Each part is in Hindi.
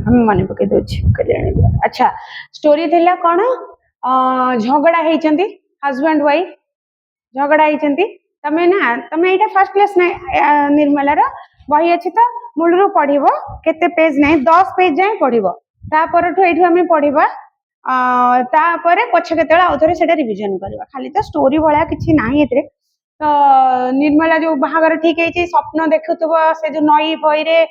हम मन पके दोछि कल्याणी द्वारा। अच्छा स्टोरी थिला कोन झगड़ा हेचंती हस्बैंड वाइफ झगड़ा हेचंती तमे ना तमे एटा फर्स्ट क्लास ना निर्मला रो बही अछि तो मूलरू पढ़िबो केते पेज नहीं 10 पेज जाय पढ़िबो ता परठू एठू हमें पढ़िबा तापर पछ केतेला आउथरे सेटा रिवीजन करबा खाली तो स्टोरी भलिया किछि नाही एतरे तो निर्मला जो बाहागर ठीक है स्वप्न देखुथबो से जो नई फई रे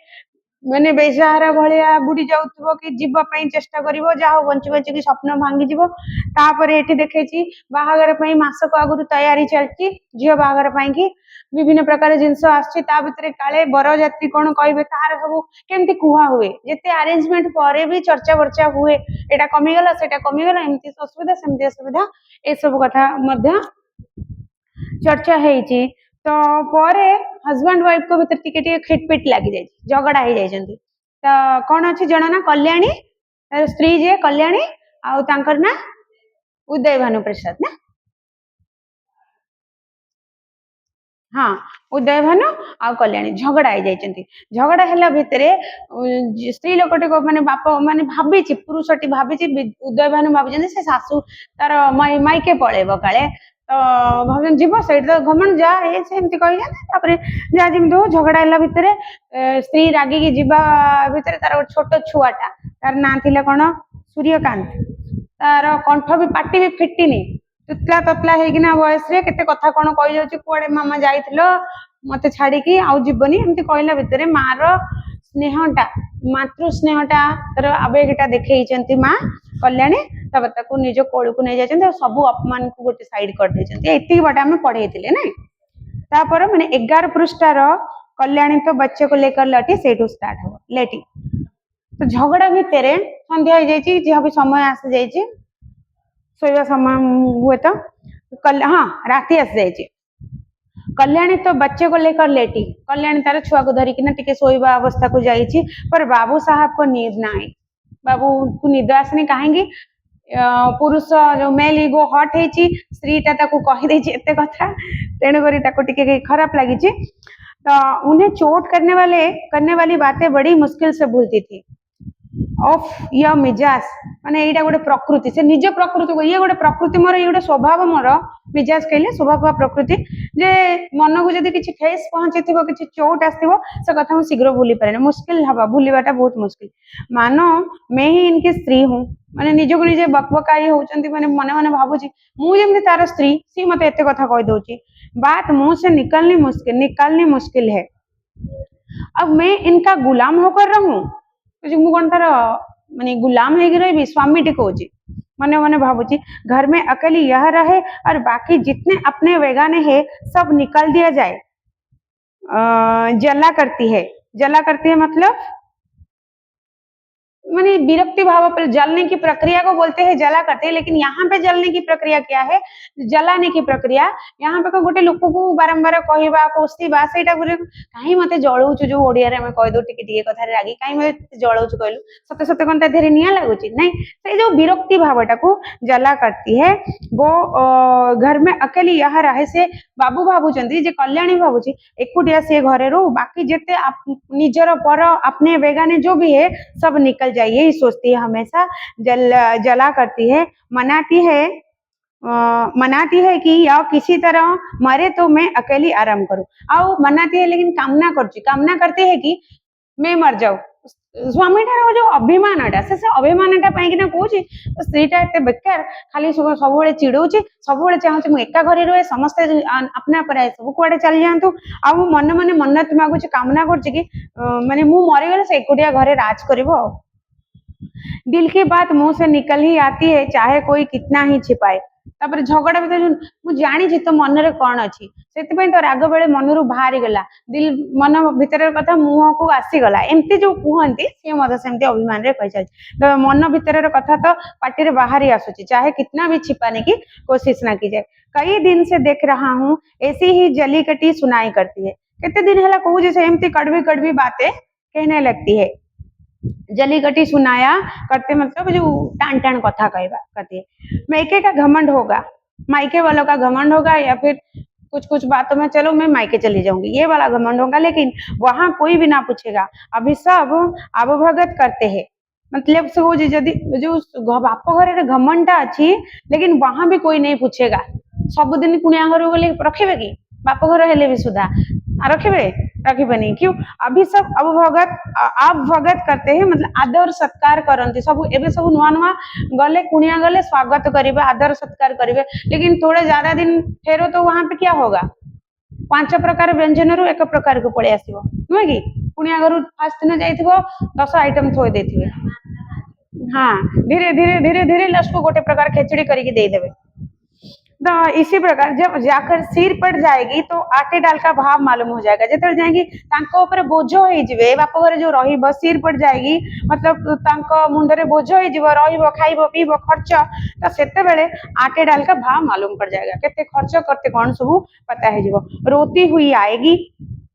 माने बेसहारा भलिया बुड़ी जाउथबो कि जीवा पई चेष्टा करिवो जाहो बंची बंची कि स्वप्न भांगी जीवो तापरे एठी देखेछि बाहागर पई मासक आगुरु तयारी चलछि जियो बाहागर पई कि विभिन्न प्रकार जिंस आछि ता भितरे काले बरयात्री कोन कहबे तार सब केमती कुहा हुए जेते अरेंजमेंट परे भी चर्चा वर्चा हुए एटा कमी गला एमती असुविधा सेमती असुविधा ए सब कथा मध्य चर्चा हेची तो परे हस्बैंड वाइफ को भीतर टिके टिके खिटपिट लागी जाय झगड़ा हे जाय तो कौन अच्छी जना ना कल्याणी स्त्री जे कल्याणी आउ तांकर ना उदय भानु प्रसाद ना हाँ उदय भानु आ कल्याणी झगड़ा हे जाय झगड़ा हेला भितरे स्त्री लोकटे को माने बाप माने भाबी पुरुषटी भाबी उदय भानु भाबी से सासू तार माइके पळेबो काले तो भाव जीव से घमंड जा सेमती कही जहाँ जमी हो झगड़ा है भितर स्त्री रागिकी जीवा भितर तार छोट छुआटा तार ना थिला कौन सूर्यकांत तार कंठ भी पाटी भी फिटिनी तुतला ततला होना बयस केते कथा कौन कही जाऊँ कुआडे मामा जाइथिलो मते छाड़ी आउ जीवनी एमती कहला भितर मार स्नेहटा मातृ स्नेहटा तर आवेगटा देखई माँ कल्याणी ताको निज कोल को नहीं जाते सब अपमान को गोटे साइड कर देते एति बटा हमें पढ़े ना तापर माने 11 पृष्ठार कल्याणी तो बच्चे को लेकर लटी से स्टार्ट हो लेटी तो झगड़ा भितर संध्या हो जाए जहाँ भी समय आसी जाइए सोया समय हुए तो हाँ राति आसी जाइए कल्याणी तो बच्चे को लेकर लेटी कल्याणी तार छुआ को धरिकी टिके सोईबा अवस्था को जाइए पर बाबू साहब को नींद ना आई बाबू को निद आसनी कहीं पुरुष जो मेल इगो हट है स्त्री टा कहीदे कथा तेणुक खराब लगी तो उन्हें चोट करने वाली बातें बड़ी मुश्किल से भूलती थी ऑफ या मिजाज माने एटा गोटे प्रकृति से निज प्रकृति को ये गोटे प्रकृति मोर ये गोटे स्वभाव मोर मिजाज कहले स्वभाव प्रकृति जे मन को जदि किछि ठेस पहुंची थिबो किछि चोट आस्थिबो से कथा हम शीघ्र भूली पारे मुश्किल हवा भूलिबाटा बहुत मुश्किल मानो मैं ही इनकी स्त्री हूँ माने निज को निजे बकबकाई होचंती माने मने मने भाबुची मु जेमती तार स्त्री सी मते एते कथा कहि दोची बात मुंह से निकालनी मुश्किल है अब मैं इनका गुलाम होकर रहूं मु कौन तार माने गुलाम है रही स्वामी टी कहूँ मने मने भावुची घर में अकेली यह रहे और बाकी जितने अपने वेगाने हैं सब निकल दिया जाए जला करती है मतलब माने विरक्ति भाव पर जलने की प्रक्रिया को बोलते हैं जला करते हैं लेकिन यहाँ पे जलने की प्रक्रिया क्या है जलाने की प्रक्रिया यहाँ पे गोटे लोक को बारंबार कहवा कोषा से कहीं मत जलाऊचु जो ओडिया में कह दो टिके कथा रागी कहीं मत जलाऊचु कहलु सत्य सत्य कौन देहरे निया लगुच नहीं से जो विरक्ति भावटा को जला करती है वो घर में अकेली यह रहे से बाबू भावुंट जे कल्याणी भावुची एकुटिया से घरे रू बाकी जिते निजर पर अपने बेगाने जो भी है सब निकल जाए यही सोचती है हमेशा जला करती है मनाती है कि या किसी तरह मरे तो मैं अकेली आराम करूं आओ मनाती है लेकिन कामना करती है कि मैं मर जाऊं स्वामी ठार जो अभिमानटा से अभिमानटा कौच स्त्रीटा एत बेकार खाली सब चिड़ौची सब चाहूँ मुझे एका घर रुए समस्ते अपना पर सब कुआडे चली जातु आ मन मन मन्नत मागुच कामना कर माने मु मरीगले से एकुटिया घरे राज करिवो दिल की बात मुंह से निकल ही आती है चाहे कोई कितना ही छिपाए तापर झगड़ा भीतर मु जानी तो मन रे कौन अच्छी से तो राग बेले मन रू बाहरी गला दिल मन भीतर कथा मुह को आसीगला एमती जो कहती सी मत सेमती अभिमान रे कही तो मन भीतर कथा तो पार्टी रे बाहरी आसुची चाहे कितना भी छिपाने की कोशिश ना की जाए कई दिन से देख रहा हूँ ऐसी ही जली कटी सुनाई करती है कितने दिन है कहूँ से एमती कड़वी कड़वी बातें कहने लगती है जली कटी सुनाया करते मतलब जो टान टान कथा कहवा करती है मायके का घमंड होगा मायके वालों का घमंड होगा या फिर कुछ कुछ बातों में चलो मैं मायके चली जाऊंगी ये वाला घमंड होगा लेकिन वहां कोई भी ना पूछेगा अभी सब अवभगत करते हैं मतलब से हो जदि जो बाप घर घमंडा अच्छी लेकिन वहां भी कोई नहीं पूछेगा सबुदिन कुणिया घर गले रखे कि बाप घर हेले भी सुधा रखे रखिबेनी क्यों अभी सब अब भगत आप भगत करते हैं मतलब आदर सत्कार करते सब एवं सब नुआ नुआ गले कुणिया गले स्वागत करेंगे आदर सत्कार करेंगे लेकिन थोड़े ज्यादा दिन फेरो तो वहां पे क्या होगा 5 प्रकार व्यंजन रु एक प्रकार को पलि आसो नुहे कि कुणिया घर फास्ट दिन जाइए 10 आइटम थोई देथिबे हाँ धीरे धीरे धीरे धीरे लास्ट को गोटे प्रकार खिचड़ी करके देदेवे तो इसी प्रकार जब जाकर सिर पड़ जाएगी तो आटे डाल का भाव मालूम हो जाएगा जिते जाएगी तांको ऊपर बोझ हो बाप घर जो रही सिर पड़ जाएगी मतलब मुंडरे बोझ हो खाइब पीब खर्च तो सेते आटे डाल का भाव मालूम पड़ जाएगा केते खर्च करते कौन सब पता है रोती हुई आएगी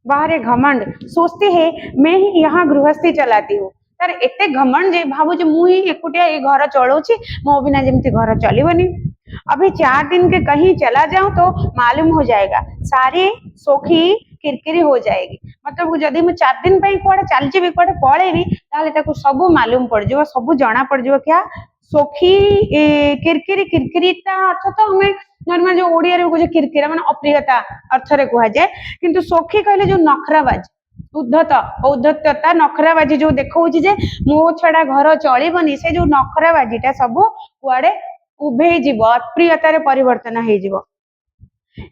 बाहर घमंड सोचती है मैं ही यहाँ गृहस्थी चलाती हूँ तार एते घमंड जे भावुँ मुझे एकुटिया ये घर चलाऊँगी मो बिना जमती घर चलबनी अभी 4 दिन के कहीं चला जाऊं तो मालूम हो जाएगा सारी सोखी किरकिरी हो जाएगी मतलब जदि मैं 4 दिन कड़े चलजी कड़े पलैबी सब मालूम पड़ जाए सब जना पड़ जाए क्या सोखी किरकिरी किरकिरीता अर्थ तो हमें नॉर्मल जो ओडिया रे कहे किरकिरा माने अप्रियता अर्थ रे कहा जाए किंतु सोखी कहले जो नखराबाज उद्धत औद्धत्यता नखराबाजी जो देखौछि जे मो छडा घर चलिबनी से जो नखराबाजीटा सब कुआडे उभे जीव अप्रियतार परिवर्तन हो जीव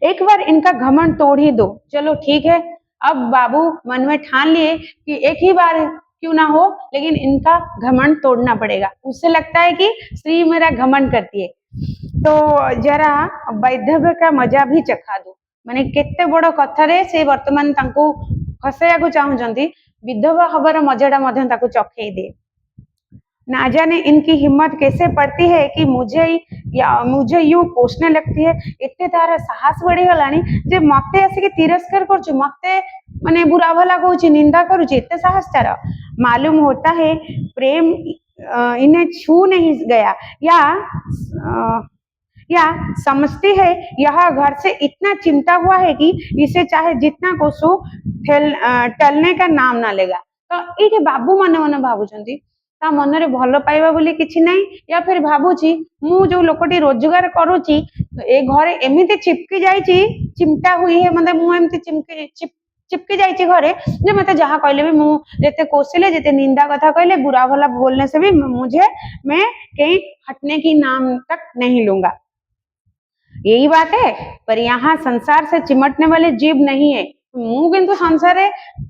एक बार इनका घमंड तोड़ ही दो चलो ठीक है अब बाबू मन में ठान लिए कि एक ही बार क्यों ना हो लेकिन इनका घमंड तोड़ना पड़ेगा उससे लगता है कि स्त्री मेरा घमंड करती है तो जरा वैधव्य का मजा भी चखा दो माने केते बड़ कथा रे से वर्तमान तांको हसैया को चाहूचंती विधवा हबर मजाटा मध्य ताको चखई दे ना जाने इनकी हिम्मत कैसे पड़ती है कि मुझे यूं पोषने लगती है इतने तार साहस बढ़ी गलानी जे मते आसिक तिरस्कार करछ मते माने बुरा भला कहूची निंदा करूची इतने साहस तार मालूम होता है प्रेम इन्हें छू नहीं गया या समझती है यह घर से इतना चिंता हुआ है कि इसे चाहे जितना कोसो टलने का नाम ना लेगा तो ये बाबू मन मन भावुचंती ता मन रे भल पाइबा बोली किछि नहीं या फिर भाबुची मु जो लोकटी रोजगार करूची ए घरे एमिति चिपकी जाईची चिमटा हुई है मतलब मु एमिति चिपकी जाईची घरे जे मते जहां कहले भी मु जते कोसिले जते निंदा कथा कहले बुरा भला बोलने से भी मैं कहीं हटने की नाम तक नहीं लूंगा यही बात है पर यहाँ संसार से चिमटने वाले जीव नहीं है मु किंतु संसार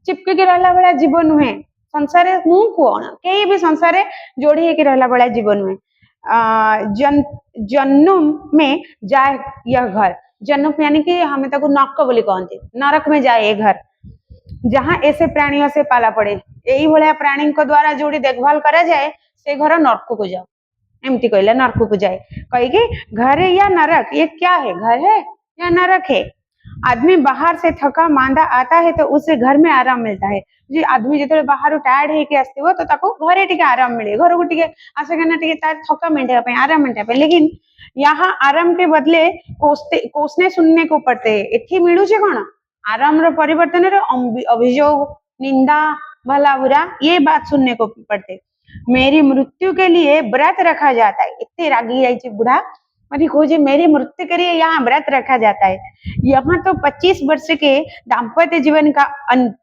चिपके के रहला वाला जीव नुहे संसार हूँ कौन कहीं भी संसार जोड़ी है कि रहला बड़ा जीवन में जन्म में जाए यह घर जन्म यानी कि हमें तक नरक बोली कहते नरक में जाए ये घर जहाँ ऐसे प्राणियों से पाला पड़े यही भाया प्राणी द्वारा जोड़ी देखभाल करा जाए से घर नरक को जाओ एमती कहला नरक को जाए कही घर है या नरक ये क्या है घर है या नरक है आदमी बाहर से थका मांदा आता है तो उसे घर में आराम मिलता है जी आदमी जो बाहर टायर्ड है आसो तो ताको घरे टिके आराम मिले घर को टिके आसेना टिके तार थका मेंटेगा आराम मेंटेगा लेकिन यहाँ आराम के बदले कोसने सुनने को पड़ते हैं इतनी मिलू कौन आराम रो परिवर्तन अभियोग निंदा भला बुरा ये बात सुनने को पड़ते मेरी मृत्यु के लिए व्रत रखा जाता है इतने रागी जाइए बुढ़ा मरी खोजे मेरी मृत्यु के लिए यहाँ व्रत रखा जाता है यहाँ तो 25 वर्ष के दाम्पत्य जीवन का अंत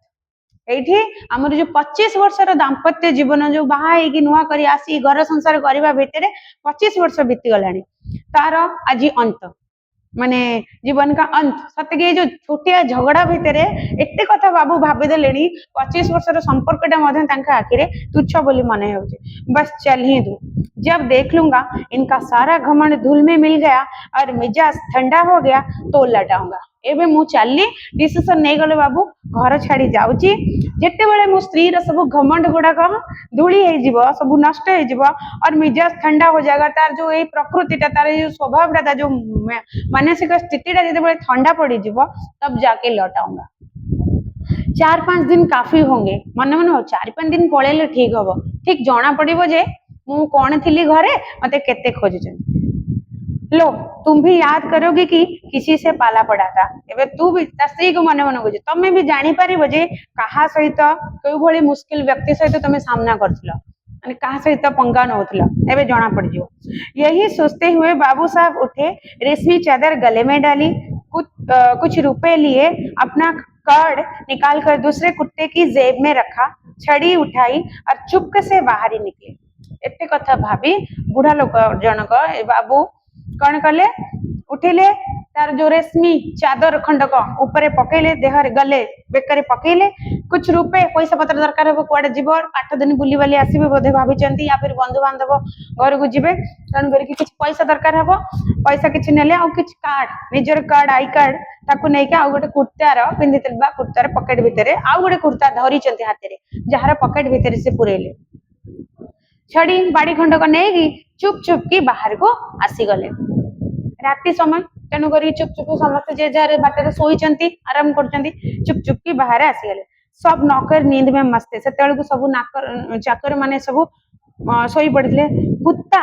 ये आमर जो 25 वर्षर दाम्पत्य जीवन जो बाहा नुआ कर आसी घर संसार करने भितर 25 वर्ष बीती गला तार आज अंत माने जीवन का अंत सतके जो छोटिया झगड़ा भितर एते कथा बाबू भावीदेले 25 वर्षर संपर्क आखिरे तुच्छ बोली मन हो बस चल ही दू जब देख लूंगा इनका सारा घमंड धूल में मिल गया और मिजाज ठंडा हो गया तो लटाऊंगा एबे मु चलली डिसीजन नहीं गले बाबू घर छाड़ी जाऊची जेते बेले मो स्त्री र सब घमंड गुडा कह धूली हे जीवो सब नष्ट हे जीवो और मिजाज ठंडा हो जाएगा तार जो ए प्रकृतिटा तार जो स्वभावटा तार जो मानसिक स्थितिटा जेते बेले ठंडा पड़ी जीवो तब जाके लौटाऊंगा 4-5 दिन काफी होंगे मन मन 4-5 दिन पळेले ठीक हबो ठीक जना पड़िबो जे मु कोन थिली घरे मते केते खोजछन लो तुम भी याद करोगे कि किसी से पाला पड़ा था एबे तू भी स्त्री को मन मन बुझे तमे भी जानी पारिबो जे कहा सहित कोई भली मुश्किल व्यक्ति सहित तमे सामना करथिलो माने कहा सहित पंगा नौथिला एबे जना पड़ जियो। यही सोचते हुए बाबू साहब उठे, रेशमी चादर गले में डाली, कुछ रुपए लिए, अपना कार्ड निकाल कर दूसरे कुत्ते की जेब में रखा, छड़ी उठाई और चुपके से बाहर ही निकले। एते कथा भाभी बुढ़ा लोक जनक बाबू कौन कले, उठिले, तार जो रेशमी चादर खंडक ऊपर पकेले, देहरे गले बेकर पकेले, कुछ रुपए पैसा पत्र दरकार हो, कुआडे जीव 8 दिन बुली बाली आसीबे बोधे भाभी या फिर बंधु बांधव घर को जीवे, तेणु करके किछ पैसा दरकार हो, पैसा किछ नेले आ किछ कार्ड, निजर कार्ड आई कार्ड ताकू नहीं के आ गोटे कुर्तार पिंधिथिल बा कुर्तार पॉकेट भितरे आ गोटे कुर्ता धरी चंती हाथ रे, जहार पॉकेट भितरे से पुरेले, छड़ी बाड़ी खंडक नहीं चुप चुप की बाहर को आसी गले। राति समय तेणुक चुप चुप समस्त जे जार बाटर शोचंती आराम करचंती, चुप चुप की बाहर आसीगले। सब नौकर नींद में मस्त थे, से सब नाकर चाकर माने सब सोई पड़े। कुत्ता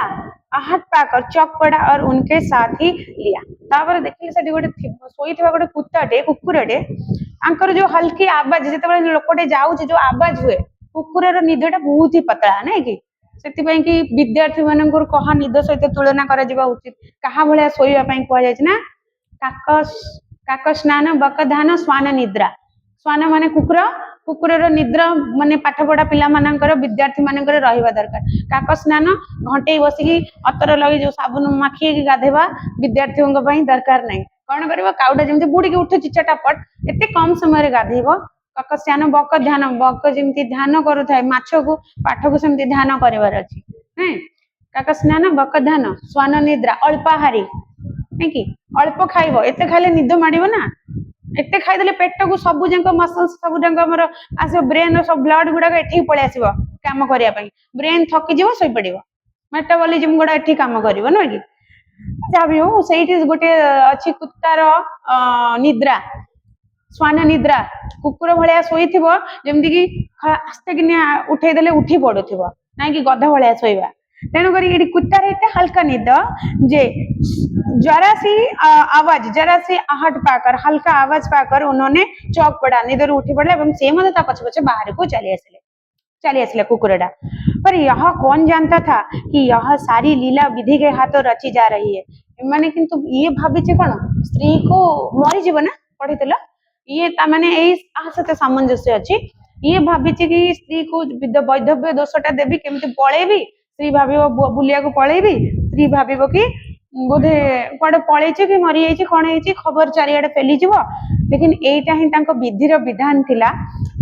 आहट पाकर चौक पड़ा और उनके साथ ही लिया। तापर देखिले से गोटे सोईथिबा गोटे कुत्ताटे कुकुरटे, आंकर जो हल्की आवाज जिते लोकटे जाऊँ जो आवाज हुए, कुकुरर निदटा बहुत ही पतला नहीं कि सेतिपई कि विद्यार्थी मानकर कहा निद सहित तुलना करा जिबा उचित। कहा भलिया सोईबा पई कुआ जाय ना, काक स्नान बक धान स्वान निद्रा। स्वान माने कुकुर, कुकुरर निद्रा माने पाठ पढ़ा पिला मानकर विद्यार्थी मानकर रहिबा दरकार। काक स्नान घंटे बसिकी अतर लगे जो साबुन माखी गाधेबा विद्यार्थियों पई दरकार नहीं। कौन करिबो, काउडा जेमति बुड़ी के उठे चटापट एते कम समय गाधेबो। काक स्नान बक ध्यान, बक जेमति ध्यान करूथाय माछ को पाठ को सेमति ध्यान करिवार अछि हैं। काक स्नान बक ध्यान स्वान निद्रा, अल्पाहारी नहीं कि अल्प खाइबो, एते खाइले निद माडिबो ना, एते खाइ देले पेट को सब जंक मसल्स सब जंक हमर आसे ब्रेन सब ब्लड गुडा एठी पळे आसीबो काम करिया पई, ब्रेन थकी जिवो सोई पडिबो, मेटाबॉलिज्म गुडा एठी काम करिवो न कि जाबी हो। सेठी गोटे अछि कुत्तार निद्रा, स्वान निद्रा, कुकुर भलिया सोईथिबो जेमति कि आस्ते कि उठै देले उठी पडुथिबो ना कि गधा भलिया सोईबा। तेणु करी एठी कुत्तार एते हल्का निद जे जरा सी आवाज, जरा सी आहट पाकर, हल्का आवाज पाकर उन्होंने चौक पड़ा, निदर उठी पड़े एवं से ता पछे पछे बाहर को चले असले कुकुरडा। पर यह कौन जानता था कि यह सारी लीला विधि के हाथों रची जा रही है। माने किंतु ये भाभी कौन स्त्री को मरी जीव ना पढ़ी ये तामाने एई आसते सामंजस्य अछि। ये भाभी कि स्त्री को वैधव्य दोषटा देवी केमती पळेबी, स्त्री भाबिबो बुलिया को पळेबी, स्त्री भाबिबो कि बोधे कुआडे पळेछि कि मरी जाइछि कोन हेछि खबर चारियाडे फैली जीवो। लेकिन एटा ही तांको विधिर विधान थिला।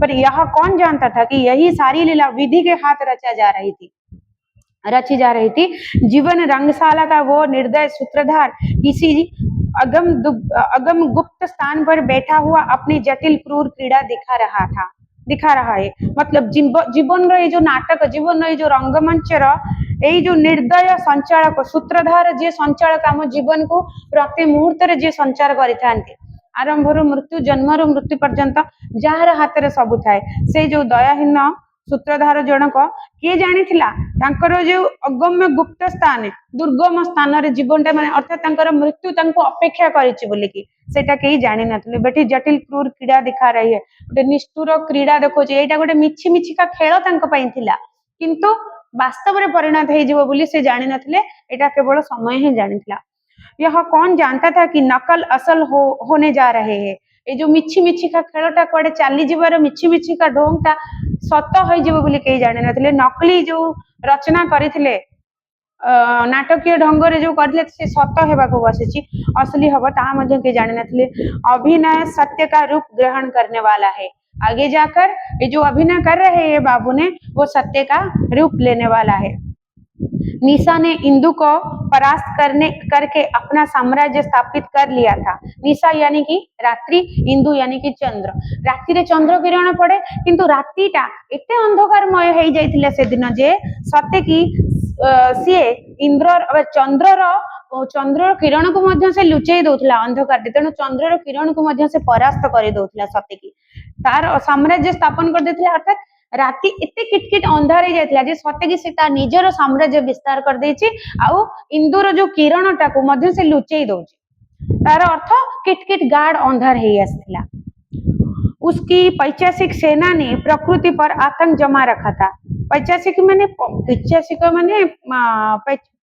पर यह कौन जानता था कि यही सारी लीला विधि के हाथ रची जा रही थी। जीवन रंगशाला का वो निर्दय सूत्रधार किसी अगम गुप्त स्थान पर बैठा हुआ अपनी जटिल क्रूर क्रीड़ा दिखा रहा है। मतलब जीवन रो जो नाटक, जीवन रो जो रंगमंच रो यही जो निर्दय संचालक सूत्रधार जे संचालक आम जीवन को प्रति मुहूर्त रे जे संचार करिथांती, आरंभ रु मृत्यु, जन्म रु मृत्यु पर्यंत जार हाथ रे सब थाए, से जो दयाहीन सूत्रधार जनक किए जानिथिला तांकर जो अगम्य गुप्त स्थान, दुर्गम स्थान रे जीवनटा माने अर्थात तांकर मृत्यु तांको अपेक्षा करिछि बोली कि सेटा केही जानि नथले। बेटी जटिल क्रूर क्रीड़ा दिखा रही है, गोटे निष्ठुर क्रीड़ा देखो जे एटा गोटे मिछि मिछि का खेल तांको पई थिला, किंतु वास्तव रे परिणत हे जीवो बोली से जानि नथले, एटा केवल समय ही जानिथिला। यह कौन जानता था कि नकल असल होने जा रहे हैं। ये जो मिछि मिछि का खेलटा कुआडे चाली जीवार मिछि मिछि का ढोंगटा सत होई जीवो बोली केही जानि नथले। नकली जो रचना करिथिले नाटकीय ढंग रे जो करथिले से सत हेबाको बसिछि, असली हबो ता मध्ये केही जानि नथले। अभिनय सत्य का रूप ग्रहण करने वाला है। आगे जाकर ये जो अभिनय कर रहे हैं बाबू ने, वो सत्य का रूप लेने वाला है। निशा ने इंदु को परास्त करके अपना साम्राज्य स्थापित कर लिया था। निशा यानी कि रात्रि, इंदु यानी कि चंद्र। राति रे चंद्र किरण पड़े, किंतु रातिटा एते अंधकारमय हो जाइथिले से दिन जे सत्य की सी इंद्र चंद्र किरण को मध्य से लुचेई दउथला अंधकार, तेणु चंद्र किरण को मध्य से परास्त कर दउथला सत्य की, तार साम्राज्य स्थापन कर देथिला। अर्थात राति एते किटकिट अंधार जाइथिला जे सत्य की सीता निजर साम्राज्य विस्तार कर देछि, आउ इंदुर जो किरणटा को मध्य से लुचेई दउछि, तार अर्थ किटकिट गाढ़ अंधार हे आस्थिला। उसकी 85 सेना ने प्रकृति पर आतंक जमा रखा था, पैचासिक माने पिचासिक माने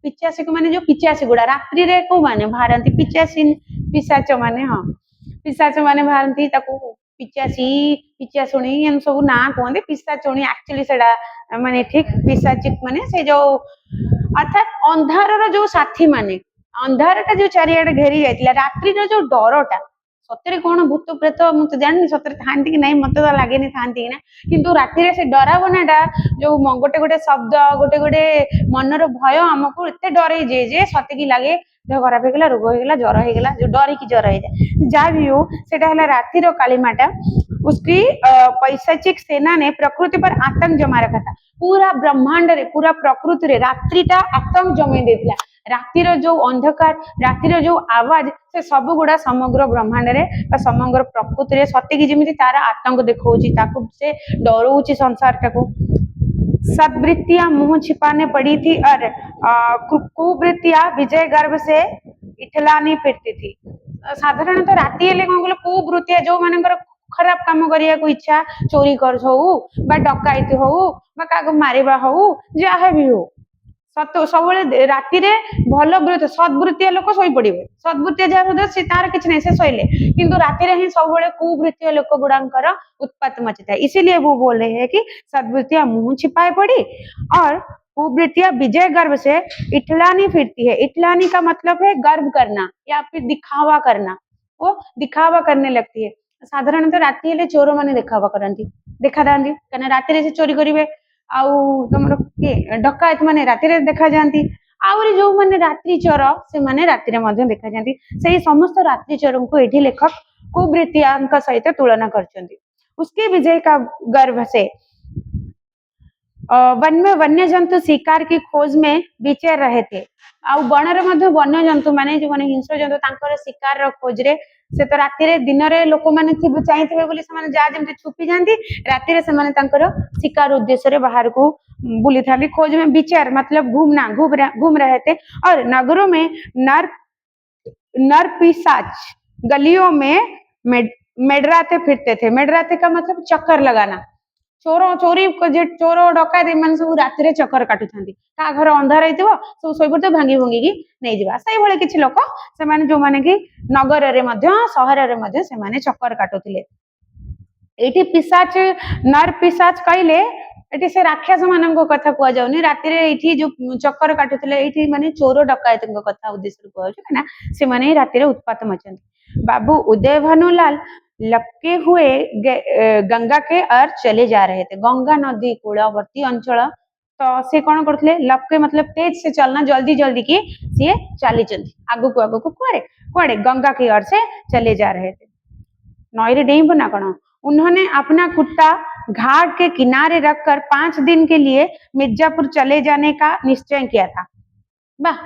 पिचासिक माने जो पिचासी गुड़ा रात्रि रे को माने भारती पिचासी पिशाच माने हाँ पिशाच माने भारती ताकू पिचासी पिचाशुणी एम सब ना कहते पिशाचुणी एक्चुअली सेडा माने ठीक पिशाचिक माने से जो अर्थात अंधार जो साथी माने अंधारटा जो चारिआडे घेरी जाइतिला रात्रि जो डरटा सतरे कौन भूत प्रेत मुझे जानी सतरे थांती कि नहीं मत तो लगे नहीं थांती कि ना किंतु राति से डरावनाटा जो गोटे गोटे शब्द गोटे गोटे मनर भय आमको एत डर जे सत कि लगे देह खराब होगा रोग होगा ज्वर होगा जो डर की ज्वर हो जाए जहाँ भी हो सेटा है रातिर कालीमाटा उसकी पैशाचिक सेना ने प्रकृति पर आतंक जमा रखा था पूरा ब्रह्मांड रे पूरा प्रकृति रे रात्रिटा आतंक जमे देथिला रातिर जो अंधकार रातिर जो आवाज से सब गुड़ा समग्र ब्रह्मांड रे समग्र प्रकृति रे सत्य की जमी तार आतंक देखौची ताकू से डरौची संसार टाकू सद्वृत्तियां मुंह छिपाने पड़ी थी और कुवृत्तियां विजय गर्भ से इठलानी फिरती थी साधारणतः राति हेले कौन कहले कुवृत्तियां जो मानकर खराब काम करिया को इच्छा चोरी कर हो बा डकायती हो बा काको मारिबा हो जहाँ भी हो सत सब राति भल वृत्ति सद्वृत्तिया लोक शोई पड़े सद्वृत्तिया जहाँ से तार किसी नहीं से शोले किंतु राति ही सब कुवृत्तिया लोक गुड़ाकर उत्पात मचता है इसीलिए वो बोल रहे हैं कि सद्वृत्तियां मुंह छिपाए पड़ी और कुवृत्तियां विजय गर्भ से इठलानी फिरती है इठलानी का मतलब है गर्व करना या फिर दिखावा करना वो दिखावा करने लगती है साधारणतः राति हेले चोर मैंने देखावा करती देखा दांती कहीं राति से चोरी करेंगे आउ तुम किए डकायत मैंने राति देखा जाती आहरी जो मैंने रात्रि चोर से मैंने राति देखा जाती से समस्त रात्रि चोर को ये लेखक कुवृत्तियां सहित तुलना कर उसके विजय का गर्भ से वन में वन्य जंतु शिकार की खोज में विचर रहे थे आउ बनरे मध्य वन्य जंतु माने जो माने हिंस्र जंतु तांकर शिकार रो खोज रे से तो राति रे दिन रे लोक माने थिबे चाहिथिबे बोली से माने जा जेमते छुपी जानती राति रे से माने तांकर शिकार उद्देश्य रे बाहर को बुली थाली खोज में विचार मतलब घूमना घूम रहे थे और नगरों में नर पिशाच गलियों में मेडराते फिरते थे मेडराते का मतलब चक्कर लगाना चोरी चोर डकायत मान सब राति चक्कर काटुंट क्या घर अंधार हो सब शोपड़े भांगी भंगी की नहीं जावा से भाई किसी लोक से जो मैंने कि नगर सहर से चक्कर काटुले ये पिशाच नर पिशाच कहले ये से राक्षस मान कथा कह जाऊनी राति जो चक्कर काटुले ये माने चोर डकायत कथा उद्देश्य कहना से माने राति उत्पात मचंती बाबू उदय भानुलाल लपके हुए गंगा के और चले जा रहे थे गंगा नदी कूलवर्ती अंचल तो से कौन करते लपके मतलब तेज से चलना जल्दी जल्दी की सी चली आगु को कुआड़े गंगा की ओर से चले जा रहे थे नई रे डेइबो ना कौन उन्होंने अपना कुत्ता घाट के किनारे रखकर 5 दिन के लिए मिर्जापुर चले जाने का निश्चय किया था वाह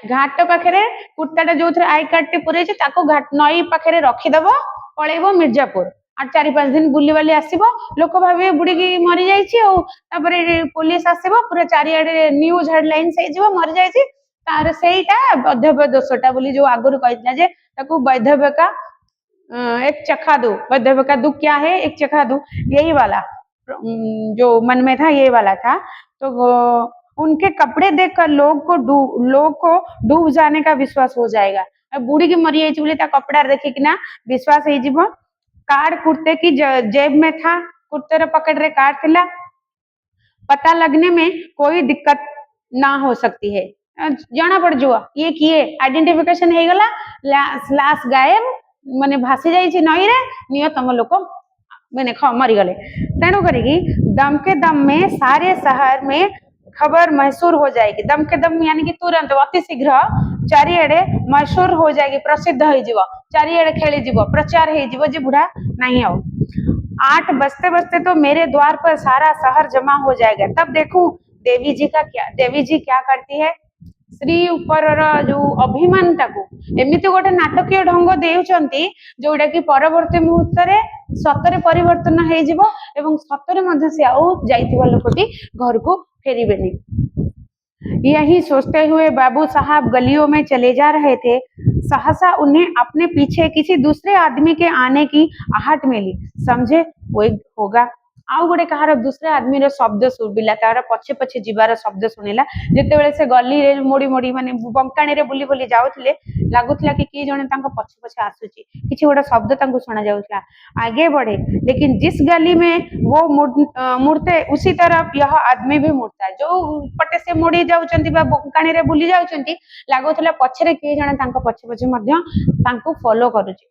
घाट पाखे कुत्ताटा जो आई कार्ड टे पुरे घाट नई पाखे रखीदेव पलैब मिर्जापुर आ 4-5 दिन बुली बाली आसब लोक भावे बुड़ी की मरी जाइए पुलिस आसब पूरा चारिआडे न्यूज हेडलाइन से मरी जाइए तार सेटा वैधव्य दोषटा बोली जो आगुरी कहला जे ताकू वैधव्य का एक चखा दो वैधव्य का दुख क्या है एक चखा दो यही वाला जो मन में था ये वाला था तो उनके कपड़े देखकर लोग को डूब जाने का विश्वास हो जाएगा बुढ़ी की मरी जाइए बोले कपड़ा देखिक ना विश्वास हो कार्ड कुर्ते की जेब में था कुर्ते पकड़ रे कार्ड थिला पता लगने में कोई दिक्कत ना हो सकती है जाना पड़ जो ये किए आइडेंटिफिकेशन हो गला लाश गायब माने भासी जाइए नई रे नियो तम लोक मैंने मरी गले तेणु करी दम के दम में सारे शहर में खबर मशहूर हो जाएगी दम के दम यानी कि तुरंत अति शीघ्र चारिआडे मशहूर हो जाएगी प्रसिद्ध हो चारिआडे खेली जीव प्रचार हो बुढ़ा नहीं आओ 8 बजते बजते तो मेरे द्वार पर सारा शहर जमा हो जाएगा तब देखूं देवी जी क्या करती है श्री ऊपर जो अभिमान टाकू एमती गोटे नाटकीय ढंग देउचंती जोटा कि परवर्ती मुहूर्त रे सतरे परिवर्तन हो सतरे मध्य से आउ जाइथिबा लोकटी घर को फेरिबेनी यही सोचते हुए बाबू साहब गलियों में चले जा रहे थे सहसा उन्हें अपने पीछे किसी दूसरे आदमी के आने की आहट मिली समझे वो होगा आउ गोटे कहार दूसरे आदमी रो शब्द शुभिला तार पछे पछे जीवार शब्द शुणिला जेतेबेले से गली रे मोड़ी मोड़ी माने बंकाणी रे बुली बुली जाउथले लागुथला कि की जने तांको पछे पछे आसुची किछि गोटे शब्द तांको सुना जाउथला आगे बढ़े लेकिन जिस गली में वो मुड़ते उसी तरफ यह आदमी भी मुड़ता है जो पटे से मोड़ी जाउचंती बा बंकाणी रे बुली जाउचंती लागुथला पछरे की जने तांको पछे पछे मध्य तांको फॉलो करूची।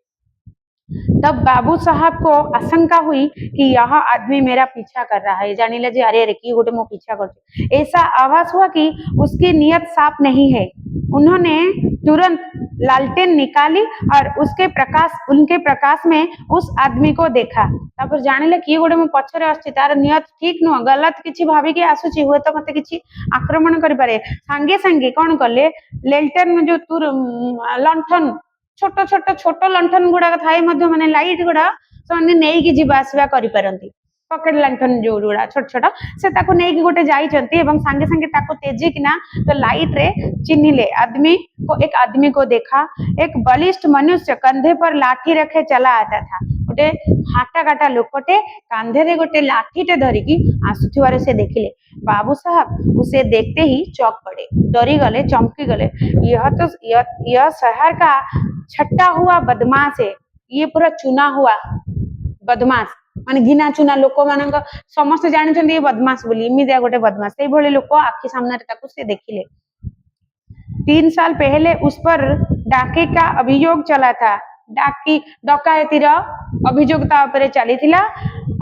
तब बाबू साहब को आशंका हुई कि यह आदमी मेरा पीछा कर रहा है जानिले जे अरे अरे की गोटे मो पीछा कर ऐसा आवाज हुआ कि उसकी नियत साफ नहीं है। उन्होंने तुरंत लालटेन निकाली और उनके प्रकाश में उस आदमी को देखा तापर जानिले कि गोटे मो पछरे आछि तार नियत ठीक नुह गलत किछि भाबी के आसुची हुए तो मते किछि आक्रमण करि पारे संगे संगे कोन करले लेल्टन में जो तुर लंठन छोट छोट छोट लंठन गुड़ा थाए माने लाइट गुड़ा से नहीं जीवा आसवा करि पकेट लंठन जो गुड़ा छोट छोट से ताको नहीं गोटे जाइचंती एवं संगे संगे ताको तेजी किना तो लाइट रे चिन्हिले एक आदमी को देखा एक बलिष्ठ मनुष्य कंधे पर लाठी रखे चला आता था गोटे हाटा काटा लोकटे कांधे रे गोटे लाठीटे धरिकी आसुथिवार से देखिले बाबू साहब उसे देखते ही चौंक पड़े डरी गले चमकी गले यह शहर का छट्टा हुआ बदमाश है ये पूरा चुना हुआ बदमाश माने घिना चुना लोक मान समस्त जानते ये बदमाश बोली इमिदिया गोटे बदमाश से भली लोक आखि सामने ताकू से देखिले 3 साल पहले उस पर डाके का अभियोग चला था डकायतीर अभियोग चली थिला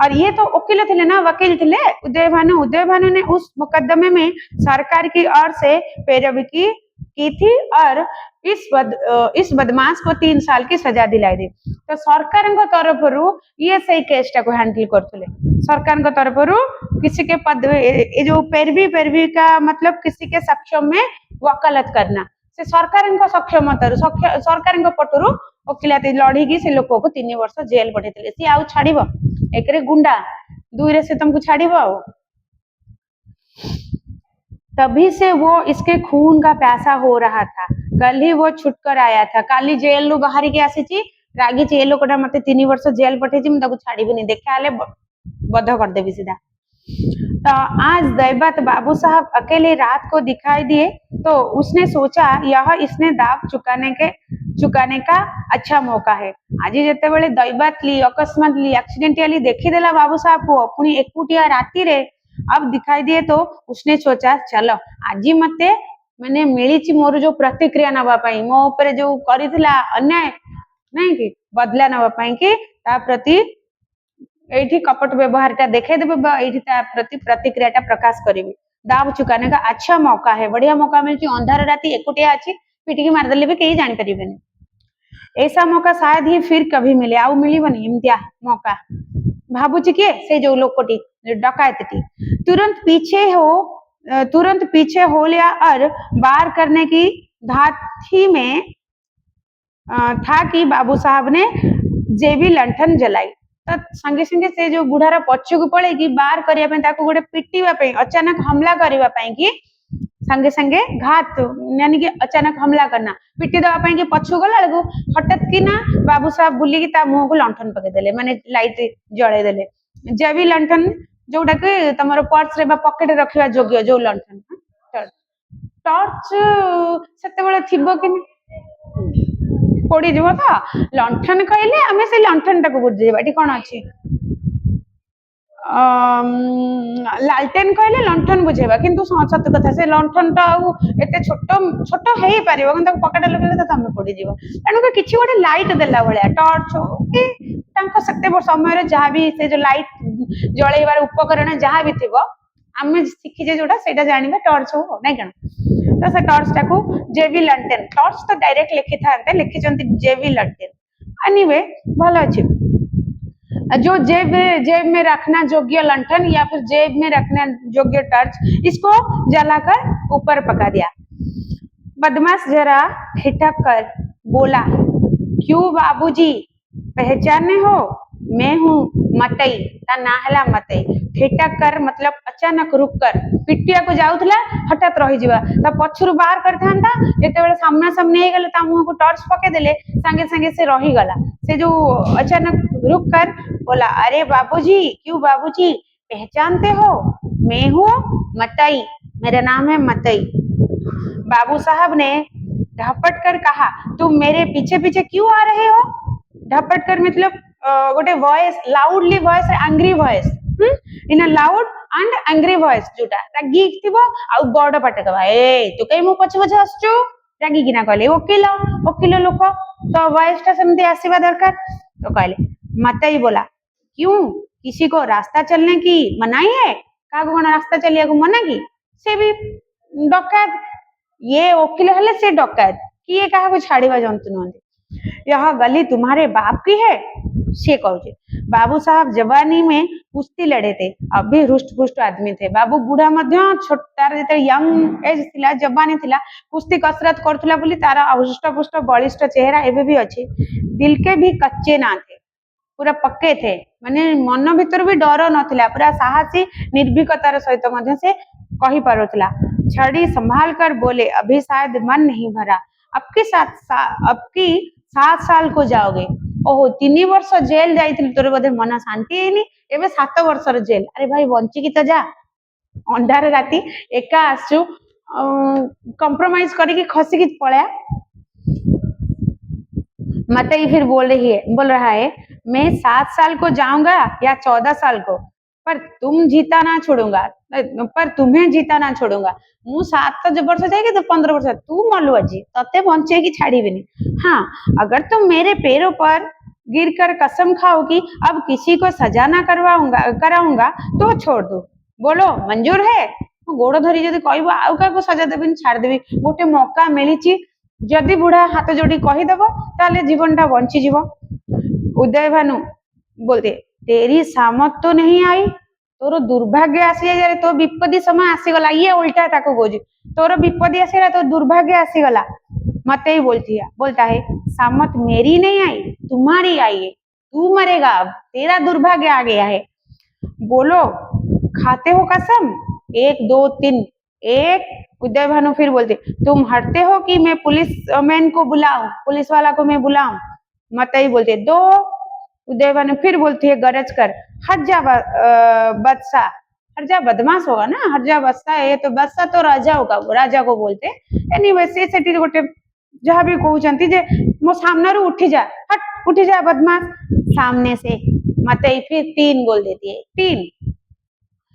और ये तो वकील थे ना वकील थे उदय भानु ने उस मुकदमे में सरकार की ओर से पैरवी की थी और इस बदमाश को 3 साल की सजा दिलाई दी तो सरकार तरफ ये सही केस को हैंडल करते सरकार तरफ किसी के पद ये जो पैरवी का मतलब किसी के सक्षम में वकालत करना से सरकार सक्षमता सरकार पटर वकिलाती लड़ी से लोक को 3 वर्ष जेल पठे सी आउ छाड़ एक गुंडा 2 रे से तुमको छाड़ तभी से वो इसके खून का प्यासा हो रहा था कल ही वो छुटकर आया था काली जेल रू बाहर के आसी रागी ये लोकटा मत 3 वर्ष जेल पठे छाड़ी देखा बध करदेवी सीधा तो आज दैवत बाबू साहब अकेले रात को दिखाई दिए तो उसने सोचा यह इसने दाव चुकाने का अच्छा मौका है आज जिते बड़े दैवत ली अकस्मात एक्सीडेंटली देखीदेला बाबू साहब को पुणी एकुटिया राति रे अब दिखाई दिए तो उसने सोचा चलो आज मते मैंने मिली मोर जो प्रतिक्रिया नापी मो ऊपर जो करिथिला अन्याय नहीं कि बदला नापी कि ता प्रति एठी कपट व्यवहार टा देखे देबे एठी ता प्रति प्रतिक्रिया प्रकाश करी दाव चुकाने का अच्छा मौका है बढ़िया मौका मिलची अंधार राति एकुटिया अछि पिटिकी मारदेले भी कहीं जान परिबेनी ऐसा मौका शायद ही फिर कभी मिले आउ मिलिबनी इम्तिया मौका भाबुची के से जो लोकटी डकायती तुरंत पीछे हो लिया और बार करने की धाती में था कि बाबू साहब ने जेबी लंठन जलाई तो संगे संगे से जो बुढ़ार पछकू पड़े कि बार करने गोटे पिटिवा अचानक हमला करने की संगे संगे घात यानी कि अचानक हमला करना पिटी देवाई कि पछू गला बेलू हठात कि ना बाबू साहब बुलिकी ता मुह को लंठन पकईदे माने लाइट जलईदे जेबी लंठन जोटा कि तुम पर्स रे पकेट रखा योग्य जो लंठन टर्च से थीबो कि पोड़ी जीव तो लंठन कहले आम से लंठन टाक बुझेबा कौन अच्छी लालटेन कहले लंठन बुझेबा किंतु सत कथा से लंठन टा एते छोट छोट हे पारिबो किंतु पकेट लगे तो तमे पड़ी जीव तेणु किछि गोटे लाइट देला भाया टर्च कि तांको सते समय जहाँ भी से जो लाइट जलैबार उपकरण जहाँ भी थिबो आमे शिखिजे जोटा सेटा जानिबा टर्च हो नै कण तो से टर्च टाकू जेबी लंटेन टर्च तो डायरेक्ट लिखि थाते लिखिचंती जेबी लंटेन एनीवे भलो अछि जो जेब में रखना योग्य लंठन या फिर जेब में रखना योग्य टर्च इसको जलाकर ऊपर पका दिया बदमाश जरा ठिठक कर बोला क्यों बाबूजी पहचाने हो मैं हूँ मतई ता ना हला मतई ठेटा कर मतलब अचानक रुक कर पिटिया को जाउथला हठात रही जिवा ता पछुरु बाहर करथांता जेतेबेले सामना सामने हे गेले ता मुंह को टॉर्च पके देले संगे संगे से रही गला से जो अचानक रुक कर बोला अरे बाबूजी क्यों बाबूजी पहचानते हो मैं हूँ मतई मेरा नाम है मतई बाबू साहब ने ढपट कर कहा तुम मेरे पीछे पीछे क्यों आ रहे हो ढपट कर मतलब गोटे voice loudly voice angry voice in a loud and angry voice जोटा रागी थिबो आ बड़ पाटे कहबा ए तू कई मो पछ पछ आसचू रागी किना कहले वकील वकील लोक तो वॉइस टा सेमती आसीबा दरकार तो कहले मतई बोला क्यों किसी को रास्ता चलने की मनाही है का को रास्ता चलिया को मना की से भी डकैत ये वकील हेले से डकैत किए कहा को छाड़ीबा जंतु नहंती यह गली तुम्हारे बाप की है से कहूचे बाबू साहब जवानी में कुश्ती लड़े थे अभी रुष्ट पुष्ट आदमी थे बाबू बुढ़ा मध्य छोटार जते यंग एज थिला जवानी थिला कुश्ती कसरत करथुला बोली तारा हुष्ट पुष्ट बलिष्ठ चेहरा एबे भी अछि दिल के भी कच्चे ना थे पूरा पक्के थे माने मन भीतर भी डर नथिला पूरा साहसी निर्भीकतार सहित मध्य से कही पारुथिला छड़ी संभाल कर बोले अभी शायद मन नहीं भरा आपकी 7 साल को जाओगे ओहो 3 वर्ष जेल जाइथिल तोरे बोधे मन शांति हेनी एबे 7 वर्षर जेल अरे भाई बंची की तो जा अंधार राती एका आसु कंप्रोमाइज करके खसी की पळया मतई फिर बोल रहा है मैं 7 साल को जाऊंगा या 14 साल को पर तुम्हें जीता ना छोड़ूंगा मु 7 वर्ष जाएगी तो 15 वर्ष तू मलु अजी तते बंचे की छाड़ीबिनी हाँ अगर तुम मेरे पैरों पर गिर कर कसम खाओ कि अब किसी को सजा ना कराऊंगा तो छोड़ दो बोलो मंजूर है गोड़ धरी जदि कहबो आउ का सजा देबिन छाड़ देबी गोटे मौका मिली जदि बुढ़ा हाथ जोड़ी कहीदेव ताले जीवन टा बंची जीव उदय भानु बोलते तेरी सामत तो नहीं आई तोर दुर्भाग्य आसी जाए तो विपत्ति समय आसीगला ये उल्टा ताको गोजी तोर विपत्ति आसीला तो दुर्भाग्य आसीगला मते ही बोलता है सामत मेरी नहीं आई तुम्हारी आई है तू मरेगा अब तेरा दुर्भाग्य आ गया है बोलो खाते हो कसम 1 2 3 एक उदय भानु फिर बोलते तुम हटते हो कि मैं पुलिस मैन को बुलाऊं पुलिस वाला को मैं बुलाऊं मतई बोलते 2 उदय भानु फिर बोलती है गरज कर हट जा बदसा हट जा बदमाश होगा ना हट जा बदसा है तो बदसा तो राजा को बोलते एनीवे से सेठी गोटे जहाँ भी कहते जे मो सामने उठी जा बदमाश सामने से मतई फिर 3 बोल देती है 3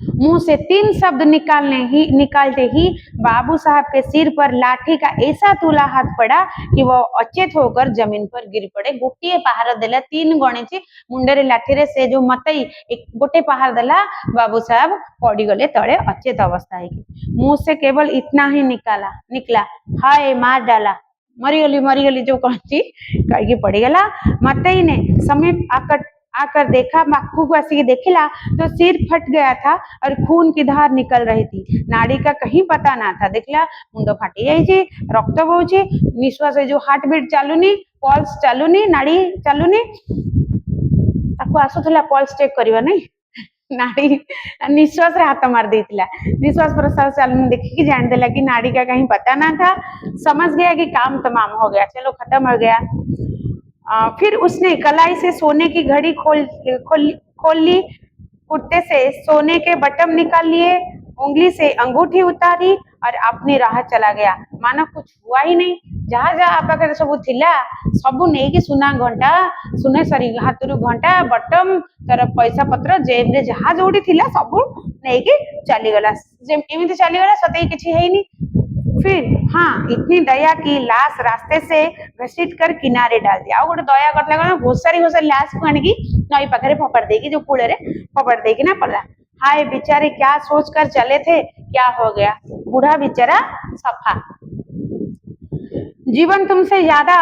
मुंह से 3 शब्द निकालते ही बाबू साहब के सिर पर लाठी का ऐसा तूला हाथ पड़ा कि वो अचेत होकर जमीन पर गिर पड़े गोटे पहाड़ देला 3 गणिची मुंडे लाठी रे से जो मतई एक गोटे पहाड़ देला बाबू साहब पड़ी गले तले अचेत अवस्था है मुंह से केवल इतना ही निकला हाय मार डाला मरीगली जो कहती कहीं पड़ीगला मतई ने समीप आकर देखा मक्खू को ऐसे देखिला तो सिर फट गया था और खून की धार निकल रही थी नाड़ी का कहीं पता ना था देखला मुंड फाटी जाइए रक्त बहुची निश्वास जो हार्ट बीट चालूनी पल्स चालूनी नाड़ी चालूनी ताको आसुला पल्स चेक करवा नहीं नाड़ी निश्वास रे हाथ मार देला निश्वास प्रश्वास चालूनी देखी जान देला कि नाड़ी का कहीं पता ना था समझ गया कि काम तमाम हो गया चलो खत्म हो गया फिर उसने कलाई से सोने की घड़ी खोल ली कुर्ते से सोने के बटन निकाल लिए उंगली से अंगूठी उतारी और अपनी राह चला गया मानो कुछ हुआ ही नहीं जहाँ जहाँ आप सब थिला सबू नहीं कि सुना घंटा सुने सरी हाथ घंटा बटम तार पैसा पत्र जेब रे जहाँ जोड़ी थिला सबू नहीं कि चलीगला एमती चलीगला सतई किसी है नहीं फिर हाँ इतनी दया की लाश रास्ते से घसीट कर किनारे डाल दिया गोटे दया करता घोसारी लाश को आनिकी नई पाखे फपड़ देगी जो कूड़े फपड़ देगी ना पड़ा हाय बेचारे क्या सोच कर चले थे क्या हो गया बूढ़ा बेचारा सफा जीवन तुमसे ज्यादा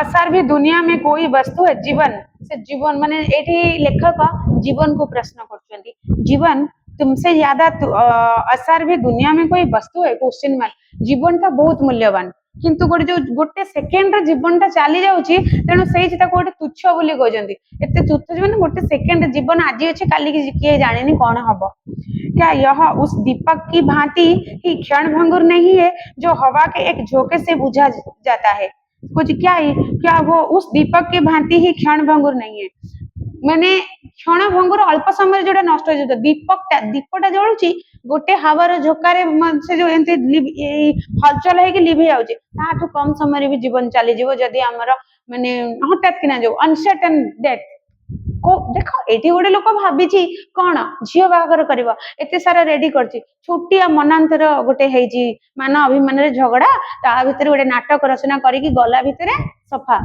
असर भी दुनिया में कोई वस्तु है जीवन माने एठी लेखक जीवन को प्रश्न करछंती जीवन तुमसे ज्यादा असर भी दुनिया में कोई वस्तु है क्वेश्चन मार्क जीवन का बहुत मूल्यवान किंतु गोटे जो गोटे सेकेंड रे जीवनटा चली जाउची तेणु सेई चिता गोटे तुच्छ बोली कहजंती एते तुच्छ जीवन गोटे सेकेंड जीवन आज अच्छे काली की किए जाने कौन हब क्या यह उस दीपक की भांति ही क्षण भंगुर नहीं है जो हवा के एक झोंके से बुझा जाता है कुछ क्या वो उस दीपक की भांति ही क्षण भंगुर नहीं है माने क्षण भंगुर अल्प समय जो नष्ट हो जाता दीपटा जलुची गोटे हवार झोकार से जो एमती हलचल है लिभि जाऊँगी ताठू कम समय भी जीवन चली जदि आमर माने हठात किना जो अनसर्टेन डेथ को देख ये गोटे लोक भावी कौन झील बाहर कर एत सारा रेडी कर छोटिया मनांतर गोटे मान अभिमान झगड़ा ता भीतर गोटे नाटक रचना करके गला भितर सफा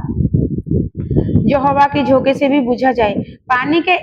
जो हवा के झोंके से भी बुझा जाए पानी के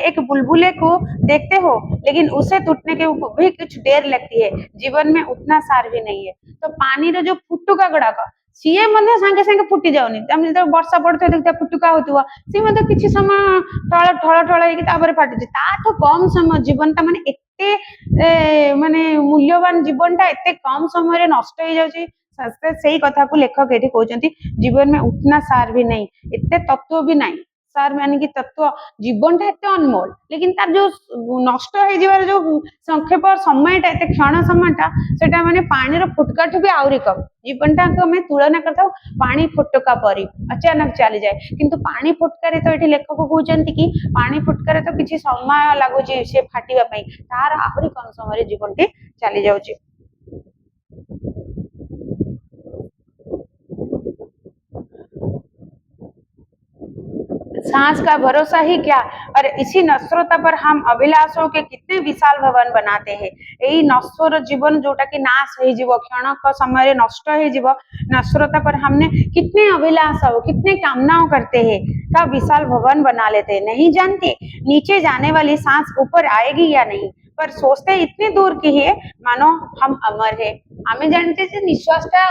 एक बुलबुले को देखते हो लेकिन उसे टूटने के भी कुछ देर लगती है जीवन में उतना सार भी नहीं है तो पानी रो जो फुटुका गुड़ाक सीए सागे सागे फुटी जाऊनी जो वर्षा पड़े देखते फुटुका होता सी किसी समय ठल ठल ठल फाटुची ताठू कम समय जीवनटा माने एते माने मूल्यवान जीवनटा एते कम समय नष्ट हो जाउची सही कथा को लेखक ये कहते जीवन में उतना सार भी नहीं इतने तत्व भी नहीं सार माने कि तत्व जीवन एत अनमोल लेकिन तार जो नष्ट हो जो संक्षेप समयटा एत क्षण समयटा सेटा माने पानी फुटका ठू भी आहरी कम जीवनटा आम तुलना करता पानी फुटका परी अचानक चली जाए किंतु पानी फुटकार तो ये लेखक कहते कि पानी फुटकार तो किसी समय लगुच से फाटिबा तार आहरी कम समय जीवनटी चली जाउची सांस का भरोसा ही क्या और इसी नश्वरता पर हम अभिलाषों के कितने विशाल भवन बनाते हैं यही नश्वर जीवन जोटा कि नाश हो क्षण का समय नष्ट हो नश्वरता पर हमने कितने अभिलाष कितने कामनाओं करते हैं का विशाल भवन बना लेते हैं नहीं जानते नीचे जाने वाली सांस ऊपर आएगी या नहीं पर सोचते इतने दूर की है मानो हम अमर है हमें जानते निश्वास का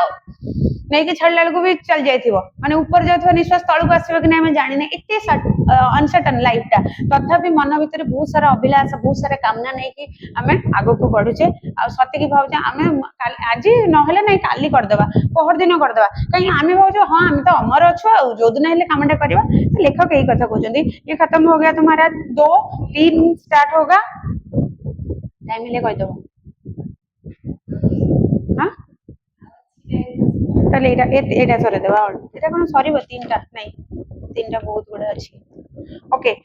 नहीं कि छाड़ा बेलू भी चल जाइए माने ऊपर जाऊँ निश्वास तलू आसो कि नहीं जानी एत अनसर्टन लाइफटा तथापि मन भर बहुत सारा अभिलाष बहुत सारा कामना नहीं कि आम आग को बढ़ुचे आतिक भावचे आम आज ना नहीं काली करदे पहर दिन करदे कहीं आम भाव हाँ आम तो अमर अच्छु जो दिन कामटा करवा तो लेखक यही कथा कहते ये खत्म हो गया तुम्हारा 2 3 स्टार्ट होगा टाइम मिले कहीदेव हाँ ताले एटा सरे देवा एटा कोन सरीबो 3टा नहीं 3टा बहुत गुडा अछि ओके